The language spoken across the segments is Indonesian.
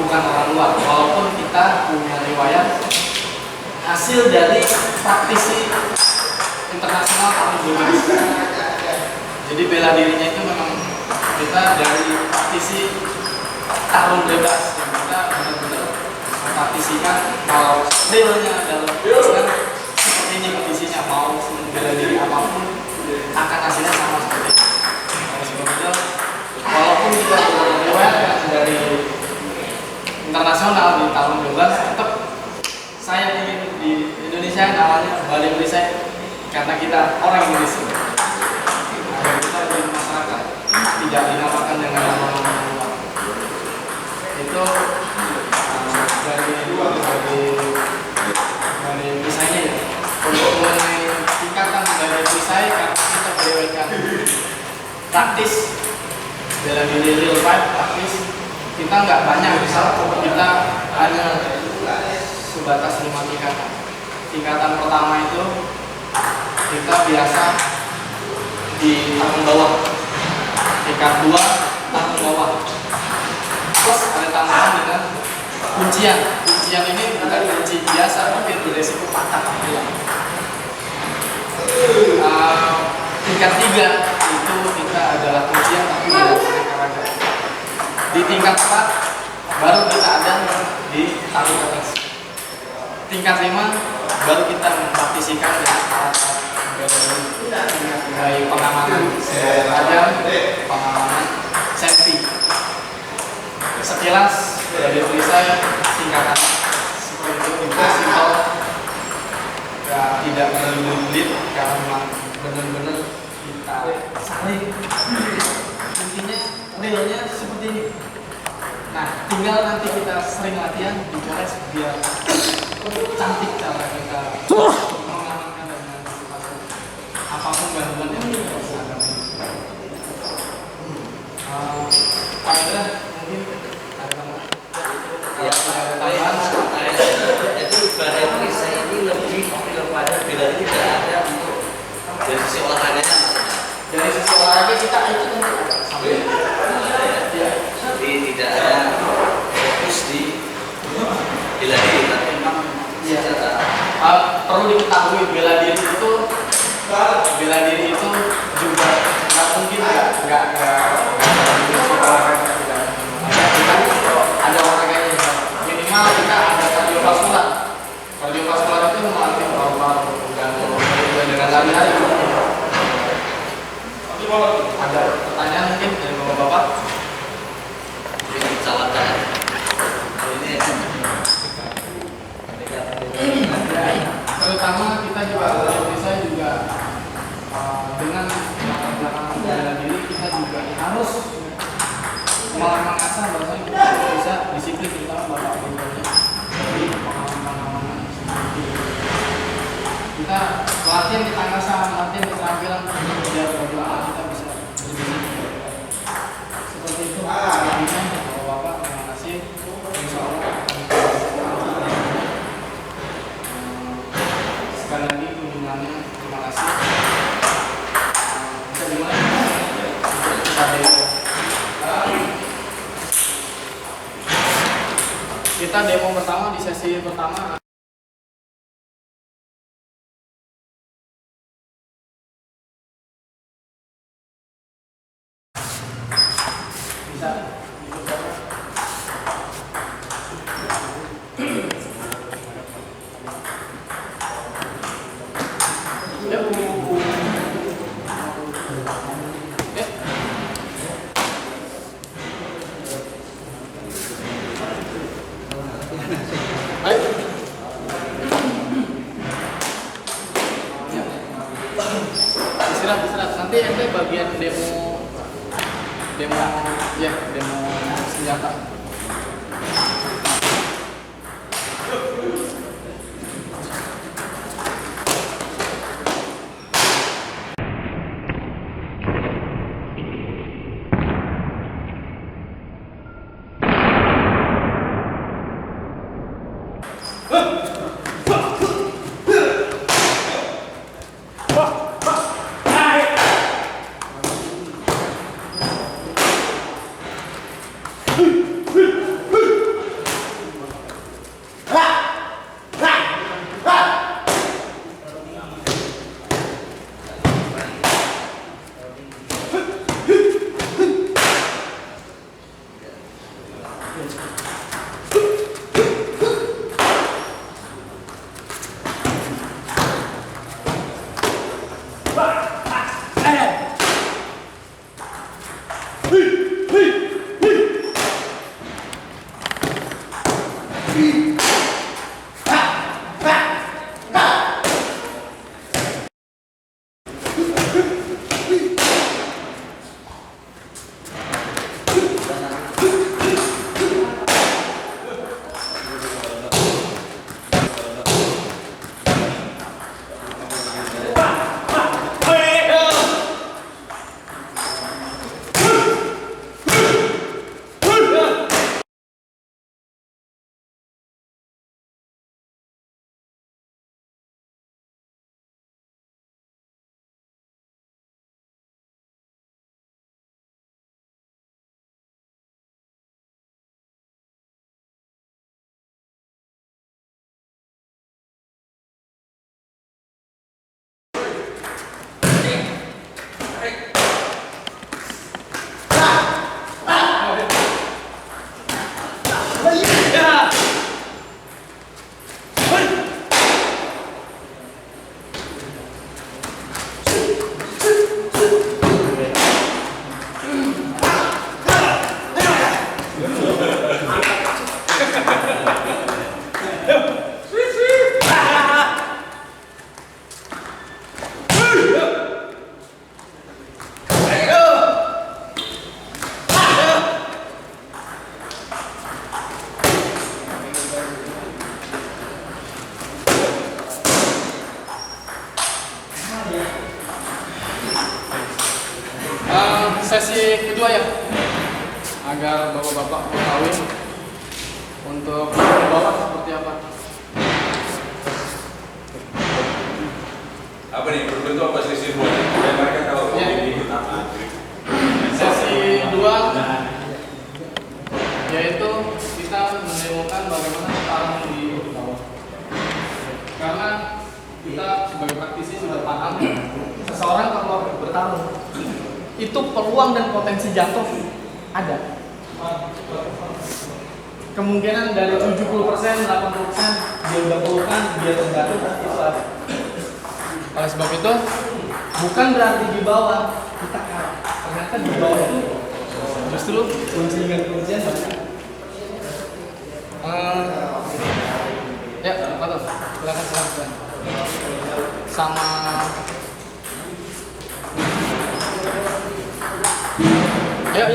bukan orang luar, walaupun kita punya riwayat hasil dari praktisi internasional tahun 12. Jadi bela dirinya itu memang kita dari praktisi tarung bebas yang kita benar-benar mempraktisikan kalau realnya dalam seperti ini kondisinya, mau bela diri apapun akan hasilnya sama seperti itu. Oleh sebab itu, walaupun kita riwayat dari internasional di tahun 12, tetap saya ingin di Indonesia namanya Bali Perisai karena kita orang Indonesia. Agar kita di masyarakat tidak dinamakan dengan nama-nama luar. Itu dari perisainya ya. Untuk mengenai tingkatan dari perisai, karena kita berikan praktis bela diri real life praktis, kita nggak banyak, kita hanya sebatas 5 tingkatan. Tingkatan pertama itu kita biasa di tangan bawah, tingkat 2 tangan bawah, plus ada tambahan dengan kuncian. Kuncian ini bukan kunci biasa, tapi beresiko patah hilang. Tingkat 3 itu kita adalah kuncian tapi tidak rangka-rangka. Di tingkat 4 baru kita ada di tarik atas. Tingkat 5 baru kita mempraktisikan dengan alat-alat mulai pengamanan tajam, pengamanan safety. Sekilas dari perisai tingkatan seperti itu simpel, tidak berbelit karena memang benar-benar kita saling. Intinya realnya seperti ini. Nah, tinggal nanti kita sering latihan di Polres biar cantik cara kita mengamankan dan mengantisipasi apapun gangguan yang kita hadapi. Pak Indra, mungkin ada tambahan? Ya, ada tambahan. Jadi Balai Perisai ini lebih kepada bila tidak ada untuk dari sisi olahraganya. Dari sisi olahraga kita itu sampai ya. Jadi tidak ada fokus di bela diri, tapi memang perlu diketahui bela diri itu juga nggak mungkin nggak olahraga tidak ada olahraganya. Minimal kita ada kardiovaskular. Kardiovaskular itu melatih paru-paru dan dengan lari-lari. Ada pertanyaan mungkin dari bapak-bapak? ini calon-calon ini terutama kita juga saya juga dengan latar belakang bela diri kita juga harus mengasah bahwa kita bisa disiplin, terutama bapak ibunya di pengamanan seperti kita latihan di tangasan, latihan di keterampilan biar bagaimana kita bisa berdisiplin seperti itu. Selanjutnya bapak terima kasih, insya Allah sekali lagi kunjungannya, terima kasih. Bisa dimulai? Bisa demo. Kita demo pertama di sesi pertama. Bisa dicoba. Istirahat. Nanti ente bagian demo senjata. Ya. Sesi kedua ya, agar bapak-bapak mengetahui untuk di bawah seperti apa. Apa nih, berbentuk apa sesi dua? Biar mereka tahu Ya. ini apa. Sesi dua yaitu kita mendemokan bagaimana tarung di bawah. Karena kita sebagai praktisi sudah paham seseorang kalau bertarung itu peluang dan potensi jatuh ada. Kemungkinan dari 70%, 80% dia udah pelukan, dia terjatuh itu ada. Oleh sebab itu bukan berarti di bawah kita kalah. Ternyata di bawah itu justru kuncian banyak. Ya, Pak Tom, silakan. Sama ya.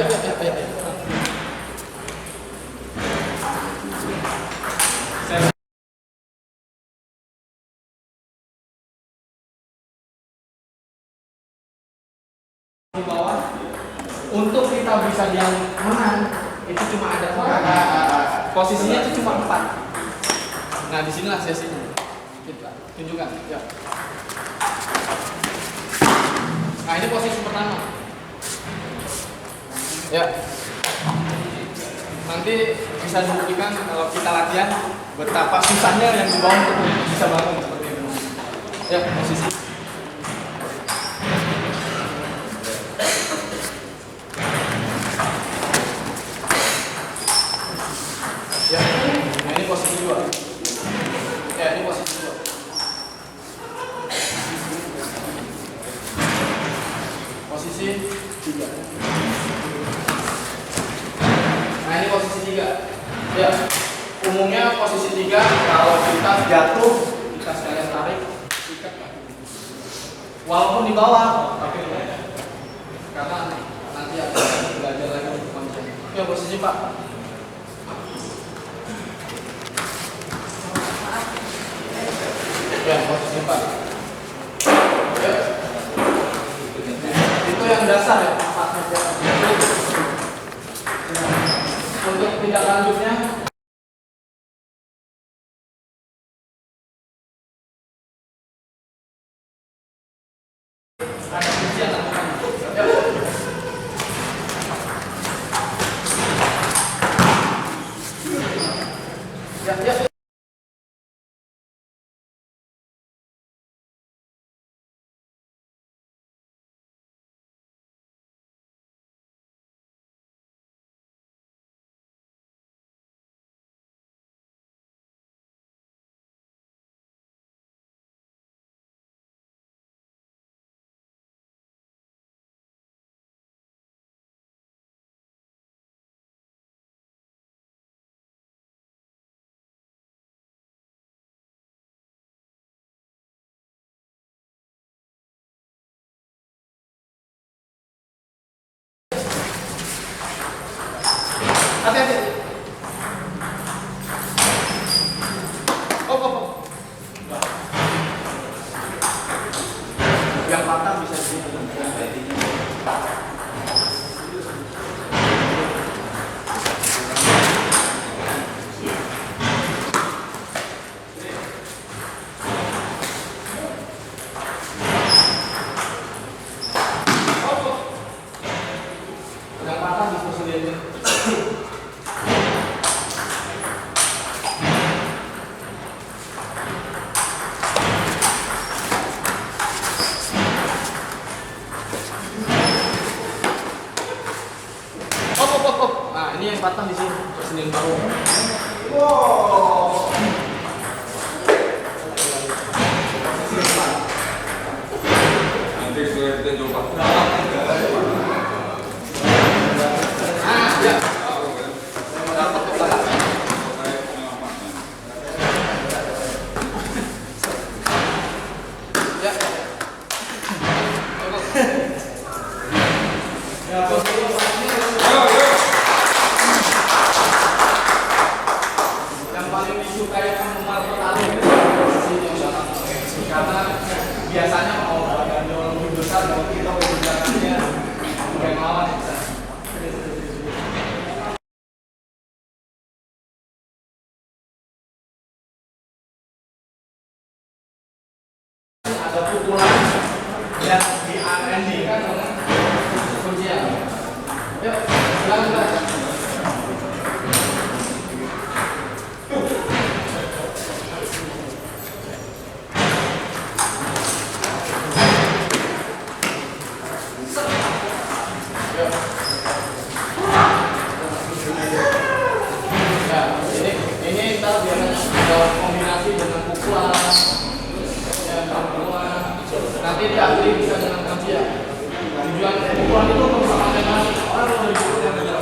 Di bawah untuk kita bisa yang menang itu cuma ada 4. Posisinya itu cuma 4. Nah, disinilah sesinya. Kita tunjukkan. Ya. Nah, ini posisi pertama. Ya. Nanti bisa dibuktikan kalau kita latihan betapa susahnya yang di bawah untuk bisa bangun seperti itu. Ya, posisi. Ya, nah ini posisi 2. Ya, ini posisi 2. Posisi 3. Nah, ini posisi 3. Ya, umumnya posisi 3 kalau kita jatuh, kita sekalian tarik, ikat kaki. Walaupun di bawah, tapi karena nanti akan belajar lagi untuk kuncian. Ya, posisi 4. Ya, posisi 4. Ya. Itu yang dasar ya, 4 meja. Untuk tindak lanjutnya ada kuncian lakukan. Ya. Hati-hati. Oh. Yang patah bisa yang patah bisa sendiri. Nah, ini yang patah di sini. Senin baru. Nanti setelah kita coba. Ya. Yang paling disukai penggemar petarung itu karena biasanya mau bagian lebih besar kalau kita kebijakannya bukan lawan. Ada pukulan yang di R&D kan kuncian. Yuk, silakan Pak. Ya, ini kita biasanya ada kombinasi dengan pukulan, ya, pukulan. Nanti diakhiri bisa dengan kajian. Tujuan pukulan itu untuk mengenai orang yang berikut yang tidak.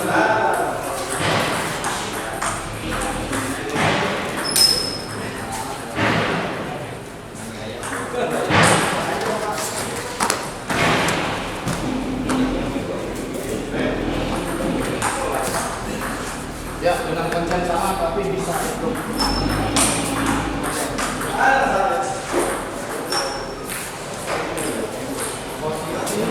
Ya, dengan konsen sama tapi bisa itu. Posisi.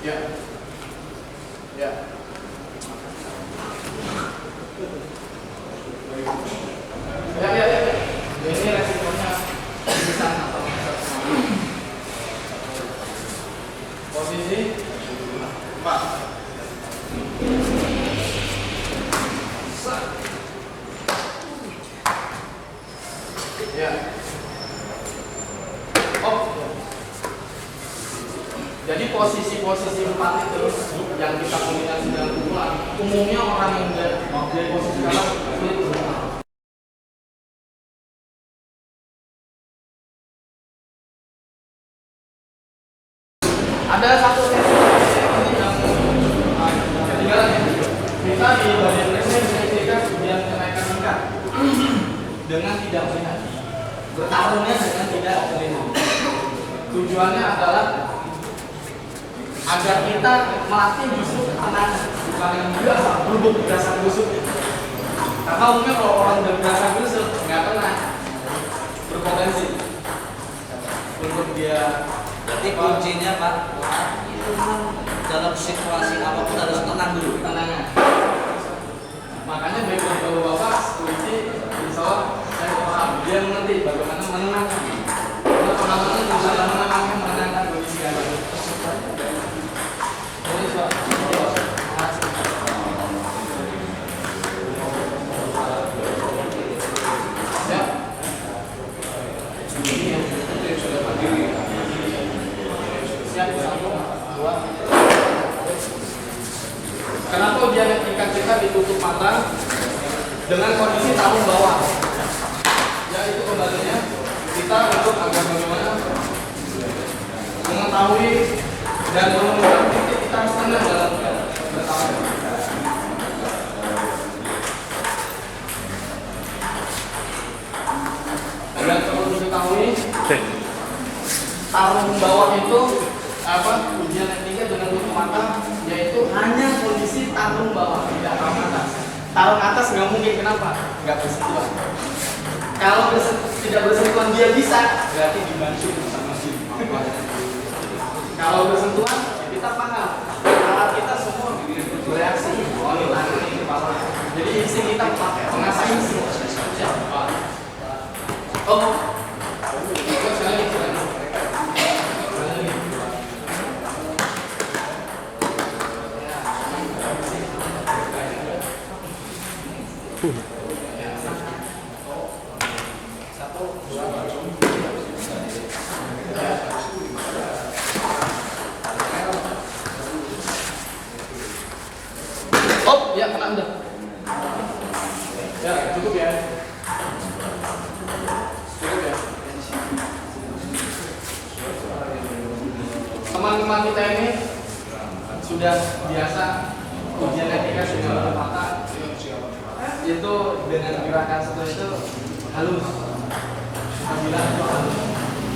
Ya. Ya. Ya. Ini resikonya bisa atau posisi 4. Ya. Oh. Jadi posisi-posisi 4 itu yang kita kombinasi dengan pukulan, umumnya orang yang dari posisi kalah sulit berubah. Ada satu teknik yang ketinggalan ya. Kita di bagian presiden menyesuaikan kemudian kenaikan tingkat dengan tidak melihat, bertarungnya dengan tidak melihat. Tujuannya adalah agar kita melatih justru ketenangan, bukan yang biasa berubah biasa busuk. Karena umumnya kalau orang udah biasa busuk nggak tenang, berpotensi untuk dia. Berarti kuncinya Pak, itu memang dalam situasi apapun harus tenang dulu. Ketenangan. Makanya baik dari Bapak, polisi, insya Allah saya paham. Dia mengerti bagaimana menenangkan. Karena pengalaman bisa menenangkan kondisi kalian. Ini Pak. Ya. Ini sudah berdiri. Siap, 1, 2. Kenapa ujian tingkat kita ditutup mata dengan kondisi tahun bawah? Ya itu kembalinya kita untuk agar bagaimana mengetahui dan menemukan titik kita harus tenang dalam bertarung. Dan perlu diketahui tarung bawah itu ujian etika dengan tutup mata, yaitu hanya kondisi tarung bawah, tidak tarung atas. Tarung atas nggak mungkin, kenapa? Nggak bersentuhan. Kalau tidak bersentuhan dia bisa, berarti dibantu sama si. Kalau bersentuhan, ya kita paham. Alat kita semua bereaksi, tangan ini kepala. Jadi isi kita mengasah isi. Oh, itu sekali. Oh, ya kena udah. Ya, cukup ya. Cukup ya. Teman-teman kita ini sudah biasa ujian etika dengan mata itu dengan gerakan seperti itu halus. Kita bilang itu halus.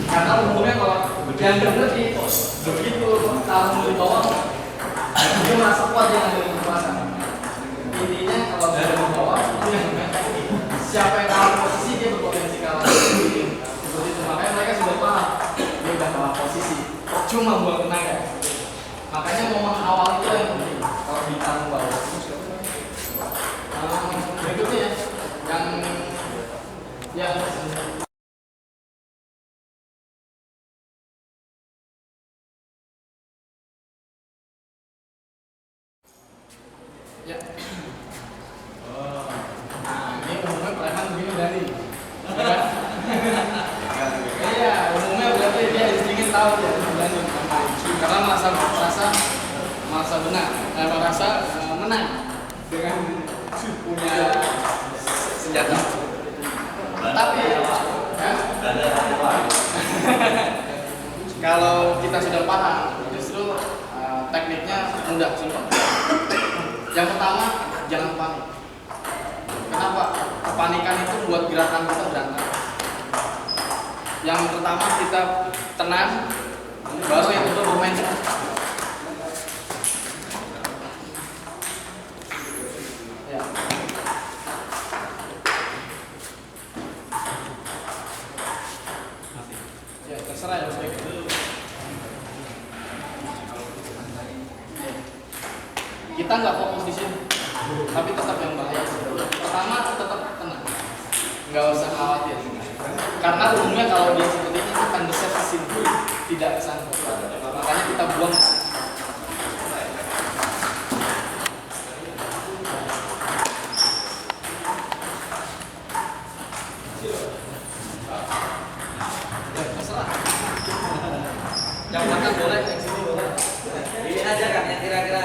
Karena umumnya kalau yang benar begitu taruh di bawah dia merasa kuat dengan kekuasaan. Intinya kalau dia di bawah itu yang siapa yang kalah posisi dia berpotensi kalah. Seperti itu. Makanya mereka sudah paham dia udah kalah posisi. Cuma buang tenaga. Makanya momen awal itu yang penting kalau ditaruh bawah. Berikutnya yang ya. Nah, ini umumnya preman begini dari. Iya, umumnya berarti dia ingin tahu dia berani. Karena merasa benar, merasa menang dengan punya senjata. Tapi ya, kalau kita sudah paham, justru tekniknya mudah, simpel. Yang pertama, jangan panik. Kenapa? Kepanikan itu buat gerakan kita berantakan. Yang pertama kita tenang, baru yang kedua bermain cepat. Ya. Ya, terserah ya, baik. Kita nggak fokus di sini, tapi tetap yang bahaya. Pertama, tetap tenang, nggak usah khawatir. Karena umumnya kalau dia seperti ini akan besar ke sini, tidak ke sana. Makanya kita buang. Ya, terserah. Yang makan boleh, yang sini boleh. Ini aja kan yang kira-kira.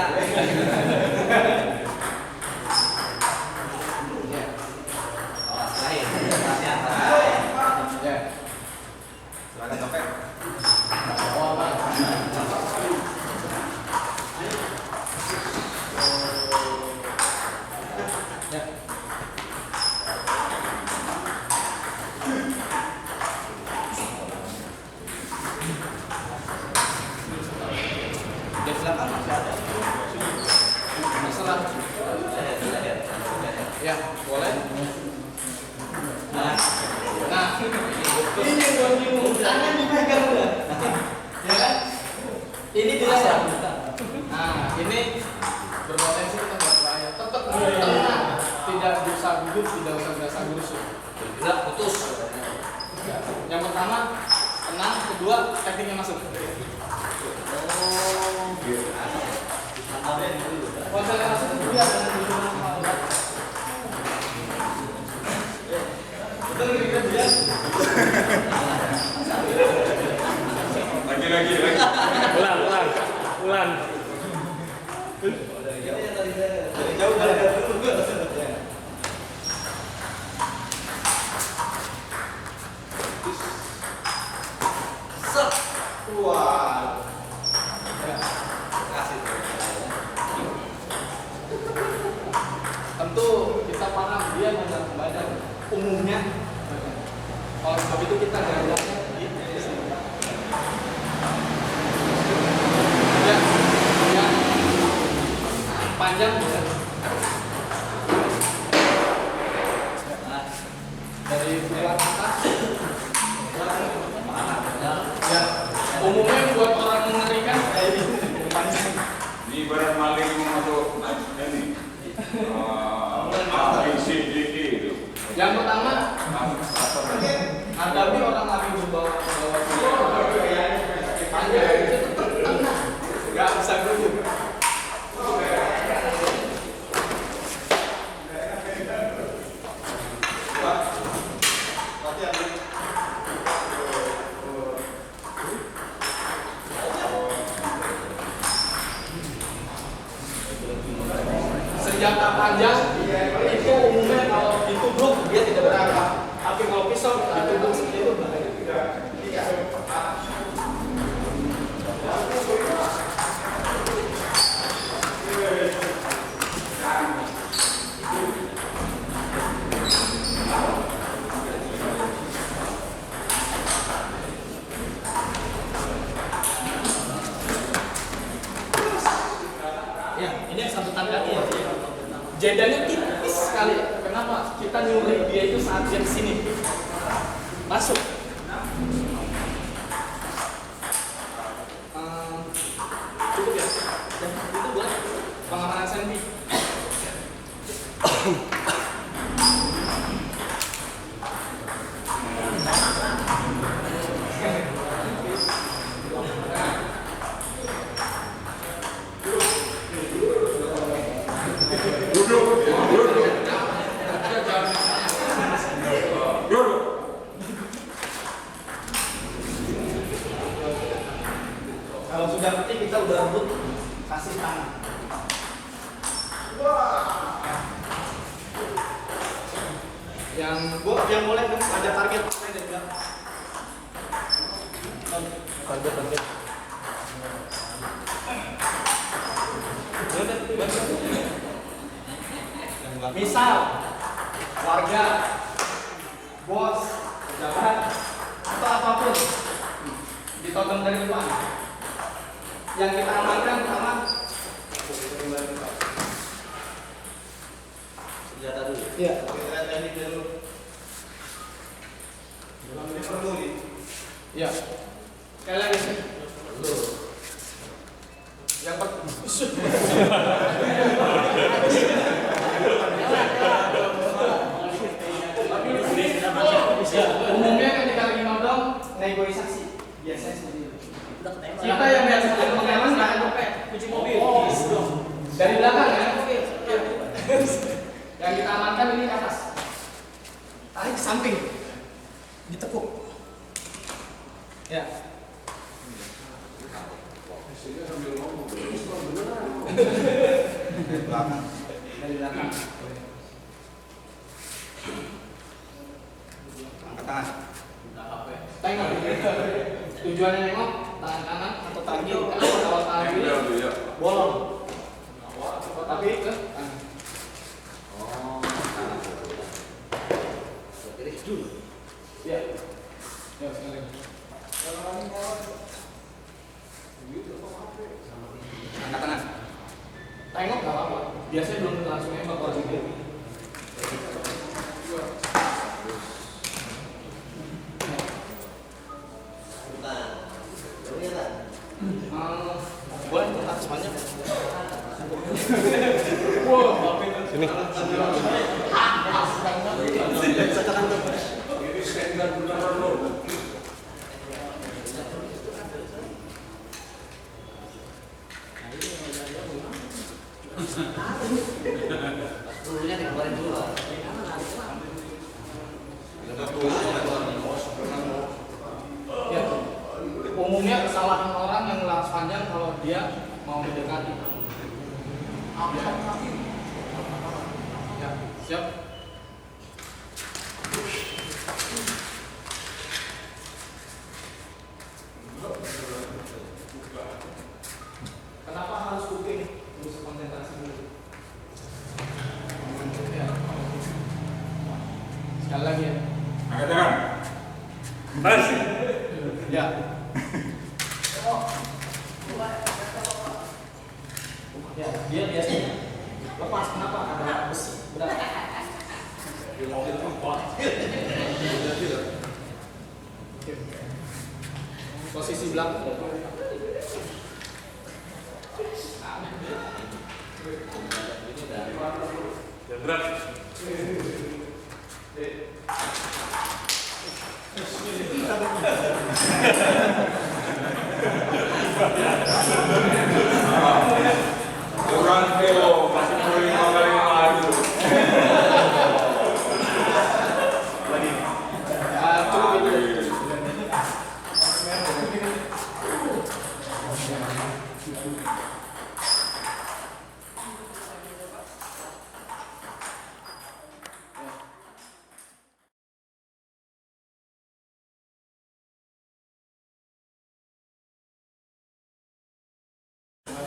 Awas lain, masih antara. Ya. Silakan topeng. Oh, apa? Ya. Ya, silakan masih ada. Masalah. Ya, boleh. Nah, ini yang gue bingung. Tangan dipegang udah. Ya kan? Ini dilarang. Nah, ini berpotensi kita berbahaya. Tetap tenang, tidak bisa duduk, tidak usah berasa gurusuk. Gerak putus. Yang pertama tenang, kedua tekniknya masuk. Konselnya masuk itu dia dengan betul kita dia. Lagi. Ulang. Jauh dari set. Wah. Tentu kita paham dia hanya badan umumnya. Oleh sebab itu kita gerakannya di sini. Ya, panjang bisa. Dari bulan atas. Ya, umumnya buat orang mengerikan kayak gini panjang. Ini ibarat maling mau masuk ini. A, B, C, D, E itu. Yang pertama, hadapi orang lagi berbawa panjang itu tetap tenang, nggak bisa duduk. panjang itu umumnya kalau ditubruk dia tidak berapa. Tapi kalau pisau ditubruk seperti itu bahaya. Ya, ini yang sabetan kaki ya. Jedanya tipis sekali. Kenapa? Kita nyuri dia itu saat dia kesini. Masuk. Cukup ya? Dan itu buat pengamanan Sandy. Kalau sudah ngerti kita udah rebut, kasih tangan. Yang boleh kan ada target. Target. Misal warga, bos, pejabat, atau apapun ditonton dari depan. Yang kita amankan pertama senjata dulu. iya, teknik dulu. Iya. Sekali lagi. Yang umumnya ketika lagi nodong negosiasi biasanya seperti itu. Kita yang biasa mengaman nggak ada dompet, kunci mobil. Dari belakang ya. Yang kita amankan ini ke atas. Tarik ke samping. Ditekuk. Ya. Belakang. Dari belakang. Angkat tangan. Tengok. Tujuannya nengok tangan kanan atau tangan kiri. Kalau tangan kiri bolong. Tapi ke kanan. Iris dulu. Ya. Ya, sekali lagi. Angkat tangan. Tengok nggak apa-apa. Biasanya belum langsung nembak kalau gitu. Boleh kita sepanjang. Sini. Dulunya dikeluarin dulu. Ya. Umumnya kesalahan orang yang laras panjang kalau dia mau mendekati. Ya, siap. Kenapa harus kuping? Harus konsentrasi dulu. Ya. Sekali lagi ya. Angkat tangan. Masih. Ya. Ya, dia biasanya lepas. Kenapa? Ada besi berat. Posisi belakang. Kurang kilo, masih perlu 5 kali maju. Cukup itu.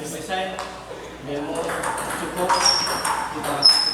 selesai demo cukup kita